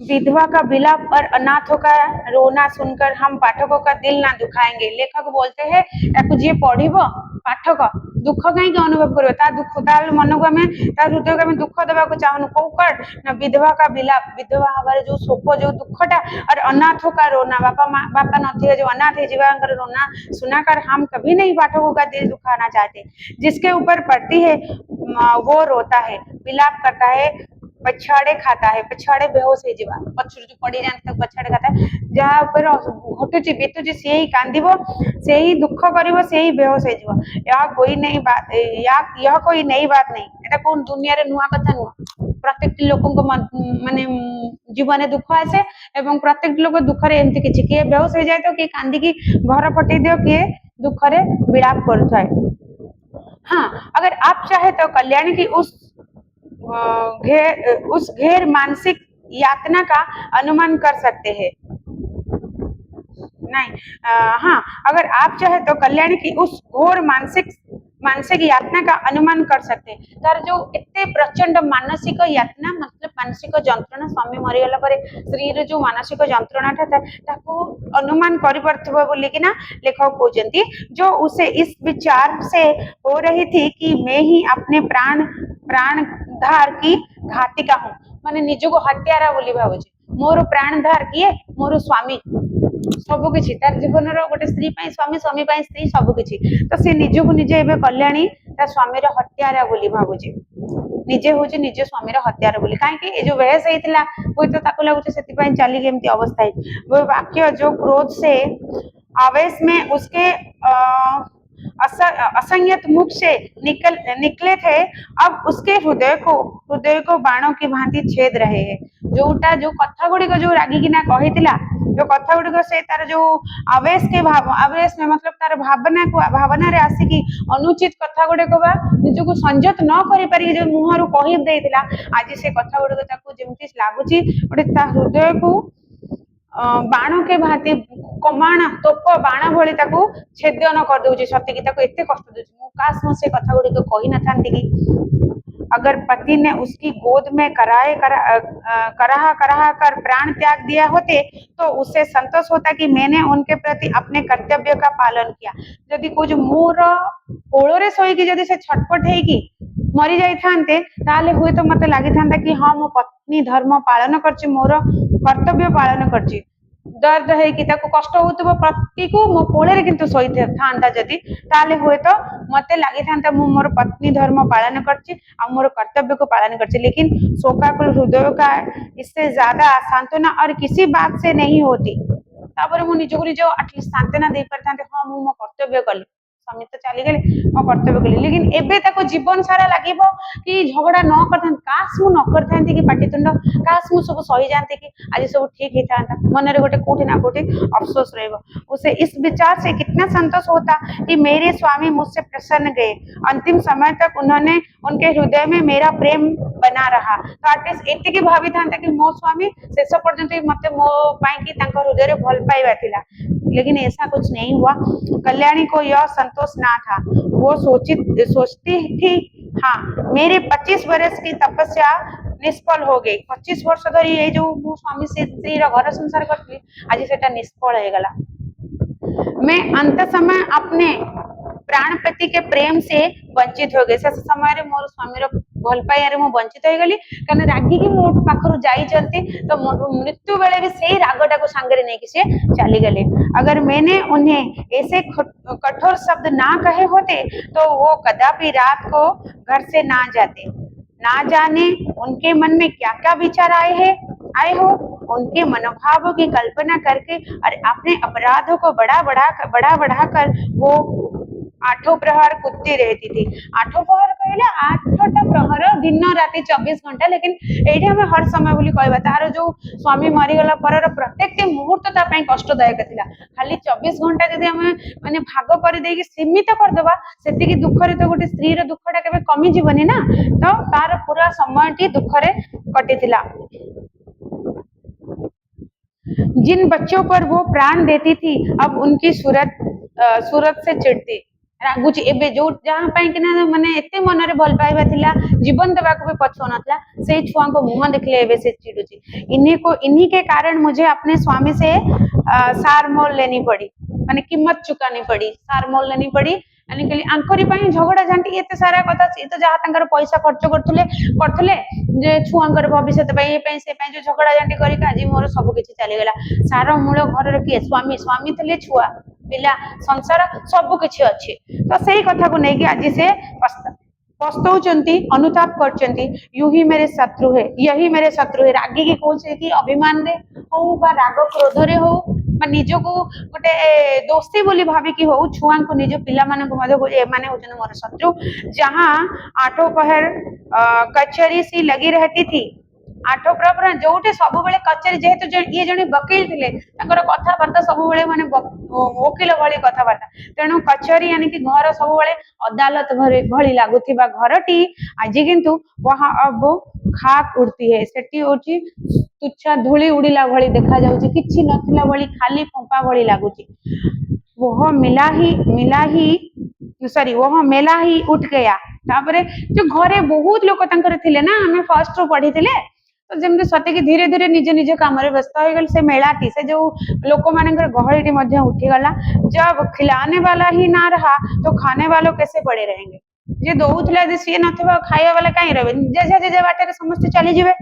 विधवा का विलाप और अनाथों का रोना सुनकर हम पाठकों का दिल ना दुखाएंगे लेखक बोलते हैं याकु जे पढ़िबो पाठक दुख कहीं अनुभव करियो ता दुख तार मन को हमें तार हृदय को हमें दुख देवा को चाहनु कोकर ना विधवा का विलाप विधवा हमारे जो शोक जो दुखटा और अनाथों का रोना बापा नथिए जो अनाथ है जीवांकर रोना सुनाकर हम कभी नहीं पाठकों का दिल दुखाना चाहते जिसके ऊपर पड़ती है वो रोता है विलाप करता है पछाड़े खाता है पछाड़े बेहोश हो जीवा पछुर जो पड़ी जाने तक पछाड़े खाता है जहाँ ऊपर घटुची बीतुची से ही कांदिबो से ही दुख करिवो से ही बेहोश हो जीवा यह कोई नई बात यह कोई नई बात नहीं एटा कोन दुनिया रे नुआ कथा नुआ प्रत्येक लोकों को माने जीवन दुख आसे एवं प्रत्येक लोक दुख रे एमती किछि किए बेहोश हो जाए तो किए कांदी की घर फटे दियो किए दुख रे विलाप करथाय हाँ अगर आप चाहे तो कल्याणी की उस घेर मानसिक यातना का अनुमान कर सकते हैं नहीं हाँ अगर आप चाहे तो कल्याणी की उस घोर मानसिक यातना का अनुमान कर सकते हैं तार जो इतने प्रचंड मानसिक यातना मतलब मानसिक जंत्रणा स्वामी मरीगला पर स्त्री जो मानसिक जंत्रणा था अनुमान कर लेखक कहते जो उसे इस विचार से हो रही थी कि मैं ही अपने प्राणधार की घातिका हूँ माने निज को हत्यारा बोली भावुची मोर प्राणधार किए मोर स्वामी सबकि तार जीवन गोटे स्त्री स्वामी स्वामी स्त्री सबकि तो सी निजक निजे एवं कल्याणी तार स्वामी हत्यारा बोली भावुची निजे हूँ निजे स्वामी हत्यारा बोली कहीं जो बहस होता हुई तो लगुच से चली एमती अवस्था वो वाक्य जो क्रोध से आवेश में उसके असंयत मुख से निकले थे अब उसके हृदय को बाणों की भांति छेद रहे हैं जोटा जो कथा गुड़िक जो रागिकिना कही जो कथा गुड़िक से तार जो आवेश के भाव आवेश में मतलब तार भावना को भावना रे आसिकी अनुचित कथा गुड़िक बा निजको संयत न करि पारि जो मुहरु कहि देइतिला आज से कथा गुड़िक ताकू जेमति लागुची गोटे ता हृदय को बाण के भांति कमाण तोप बाण भली ताकू छेदन कर दउची सत्य की ताकू एते कष्ट दउची मु काश मु से कथा गुड़िक कहि न थांती की अगर पति ने उसकी गोद में कराहा कराहा कर प्राण त्याग दिया होते तो उससे संतोष होता कि मैंने उनके प्रति अपने कर्तव्य का पालन किया यदि कुछ मोर कोଳରେ ଶୋଇକି ଯଦି से छटपट ହେଇକି मरी जाइथान्ते ताले हुए तो मते लागि थांता कि हाँ मो पत्नी धर्म पालन करछि मोर कर्तव्य पालन करछि दर्द है कि ताको कष्ट होतबो प्रति को मो कोଳରେ किंतु सोई थांता जदी ताले हुए तो मते लागि थांता मो मोर पत्नी धर्म पालन करछि आ मोर कर्तव्य को पालन करछि लेकिन शोकाकुल हृदय का इससे ज्यादा सांत्वना और किसी बात से नहीं होती तापर मो निजको निज एटलीस्ट सांत्वना दे परथांते हाँ मो कर्तव्य कली स्वामी तो चली गले मो कर्तव्य कली लेकिन एबे ताको जीवन सारा लागिबो कि झगड़ा न करथां काश मु न करथांती कि पाटितुंड काश मु सब सही जानते कि आज सब ठीक ही था मन रे गोटे कोठी ना कोठी अफसोस रहेगा उसे इस विचार से कितना संतोष होता कि मेरे स्वामी मुझसे प्रसन्न गए अंतिम समय तक उन्होंने उनके हृदय में मेरा प्रेम बना रहा तो एटलीस्ट एति की भावी था कि मो स्वामी शेष पर्यंत मते मो पाई कि तांको हृदय रे भल पाइबा थिला लेकिन ऐसा कुछ नहीं हुआ कल्याणी को यह संतोष ना था वो सोचती थी हाँ मेरे 25 वर्ष की तपस्या निष्फल हो गई 25 वर्ष धरी ये जो मो स्वामी से स्त्री घर संसार करती आज सेटा निष्फल हो गला मैं अंत समय अपने प्राणपति के प्रेम से वंचित हो गए शेष समय मोर स्वामी भल पाइबारे मु वंचित हो गली कारण रागी की मो पाखरु जाई चलती तो मृत्यु बेले भी सही रागटा को सांगरे नहीं कि से चली गले अगर मैंने उन्हें ऐसे कठोर शब्द ना कहे होते तो वो कदापि रात को घर से ना जाते ना जाने उनके मन में क्या क्या विचार आए हो उनके मनोभावों की कल्पना करके और अपने अपराधों को बढ़ा कर वो आठों प्रहर कुत्ती रहती थी आठों प्रहर कहले आठटा प्रहर दिन राति 24 घंटा लेकिन एठी हमें हर समय बोली कहबा तार जो स्वामी मरी गला पर प्रत्येक मुहूर्त ता पई कष्टदायक थिला खाली 24 घंटा जदी हमें माने भाग कर देकी सीमित कर देबा सेति की दुख रे तो गोटे स्त्री रो दुखटा केबे कमी जीवनी ना तो तार पूरा समयटी दुख रे कटिथिला जिन बच्चों पर वो प्राण देती थी अब उनकी सूरत से चिढ़ती रागुची एबे जो जहां पाई कि ना माने एते मन रे भल पाइबा थिला जीवन देबा को भी पछो नथला से छुआ को मुंह देखले एबे से चिड़ुची इन्हीं के कारण मुझे अपने स्वामी से सार मोल लेनी पड़ी माने कीमत चुकानी पड़ी सार मोल लेनी पड़ी यानी कि आंकरी पाई झगड़ा झांटी एते सारा कथा से तो जहां तंकर पैसा खर्च करथले जे छुआंकर भविष्य पाई से पाई जो झगड़ा झांटी करी आज मोर सब किछि चली गेला सार मूल घर रे के स्वामी थले छुआ पिला संसार सब किछि अछि तो सही कथा को नहीं कि आज से पछताउचंती अनुताप करचंती यू ही मेरे शत्रु है यही मेरे शत्रु है रागी की कौन से कि अभिमान रे हो बा राग क्रोध रे हो निज को गोटे दोस्ती बोली भावी की हो छुआ को निज पिला माने माने होचन मोर शत्रु जहां आठों पहर कचहरी सी लगी रहती थी आठो प्रपर जोटे सब बेले कचेरी जेहेतु ये जने वकील थिले ताकर कथा बार्ता सब बेले माने वकील भली कथा बार्ता तेणु कचेरी यानी कि घर सब बेले अदालत भली लागुथिबा घरटी आज किंतु वहां अब खाक उड़ती है सेठी होची तुच्छा धूली उड़ीला भली देखा जाउची किछि नथिला भली खाली पंपा भली लागुची वह मेला ही उठ गया तापरे जो घरे बहुत लोक तांकर थिले ना हमें फर्स्ट रो पढ़ी थिले तो जमते सते कि धीरे धीरे निज निज काम रे व्यस्त हो गल से मेलाटी से जो लोक मानकर गहळीटी मध्य उठी गला जब खिलाने वाला ही ना रहा तो खाने वालों कैसे पड़े रहेंगे जे दउथला जे सी नथबा खाया वाला काई रहबे जे बाटे के समस्त चली जिवे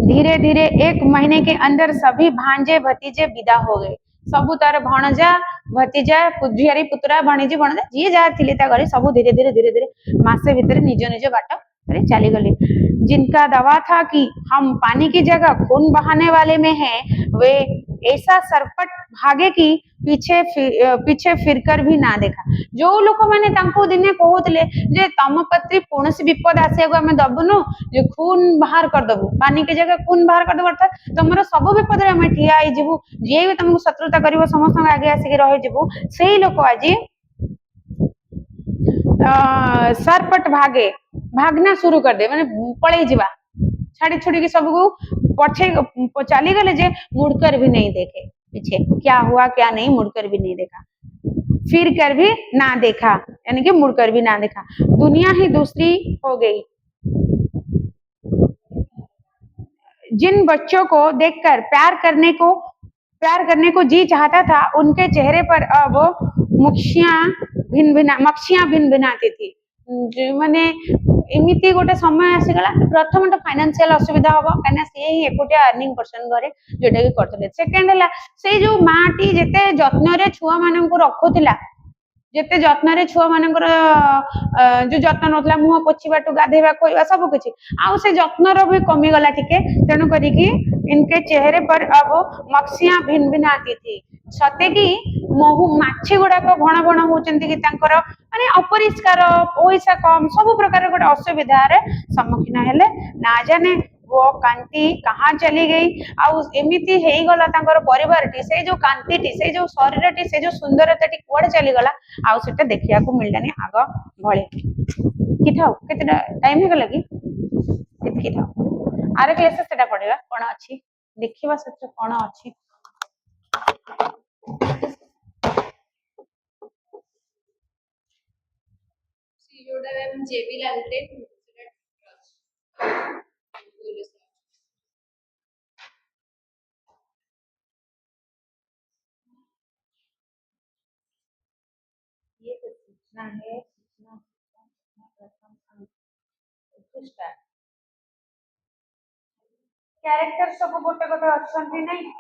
धीरे धीरे 1 महीने के अंदर सभी भांजे भतीजे विदा हो गए सबु तार भणजा भतीजा झियारी पुतरा भणीजी भणजा जी जा थिले ता घरे सबु धीरे धीरे मासे भीतर निज निज बाट अरे चली गली। जिनका दावा था कि हम पानी की जगह खून बहाने वाले में हैं, वे ऐसा सरपट भागे कि पीछे फिरकर भी ना देखा। जो लोक मैंने तांको दिने कहूतले जे तम प्रति कौनसी विपद आसिया आमे दबुनु, जे खून बाहर कर दबु, पानी की जगह खून बाहर कर दबु, अर्थात तुमर सब विपद रे आमे ठिया आइ जिवु, जे भी तुमको शत्रुता करिवो समस्त आगे आसिक रहि जिवु, सेही लोक आज सरपट भागे, भागना शुरू कर दे, माने पळै जिवा, छाड़ी छुड़ी के सबको पछे चली गले, जे मुड़कर भी नहीं देखे पीछे क्या हुआ क्या नहीं, मुड़कर भी नहीं देखा, फिर कर भी ना देखा, यानी कि मुड़कर भी ना देखा। दुनिया ही दूसरी हो गई। जिन बच्चों को देखकर प्यार करने को जी चाहता था, उनके चेहरे पर अब मक्षियां भिन भिनाती थी। माने एमिति गोटे समय आसीगला, प्रथम तो फाइनेंशियल असुविधा हम कहीं सी ही एकुटिया अर्निंग पर्सन घरे जोटा कि करते। सेकेंड है से जो माटी जिते जत्न रे छुआ मान रखुला, जिते जत्न छुआ मान जो जत्न नौला मुह पोछा गाधेवा खोवा सब किसी आउ से जत्न भी कमीगला टिके, तेणु करिकी इनके चेहरे पर अब मक्सियां भिन भिन आती थी। सते कि महु माछी गुड़ाक भण भण होचंती कि तांकर माने अपरिष्कार, पैसा कम, सब प्रकार गोटे असुविधार सम्मुखीन हेले। ना जाने वो कांति कहाँ चली गई, आउ एमिति हेई गला तांकर परिवारटी, से जो कांतिटी, से जो शरीरटी, से जो सुंदरताटी कुआडे चली गला, आउ सेटा देखिया को मिललानी आग भले कि थाउ। केतेटा टाइम हे गला कि देखि थाउ, आरे क्लास सेटा पढिबा कोन अछि, देखिबा सेटा कोन अछि। सी जोड़ा हम जेबी लागते ये तो सीखना है, सीखना प्रथम स्टार्ट। कैरेक्टर सब गोटे गोटे अच्छे नहीं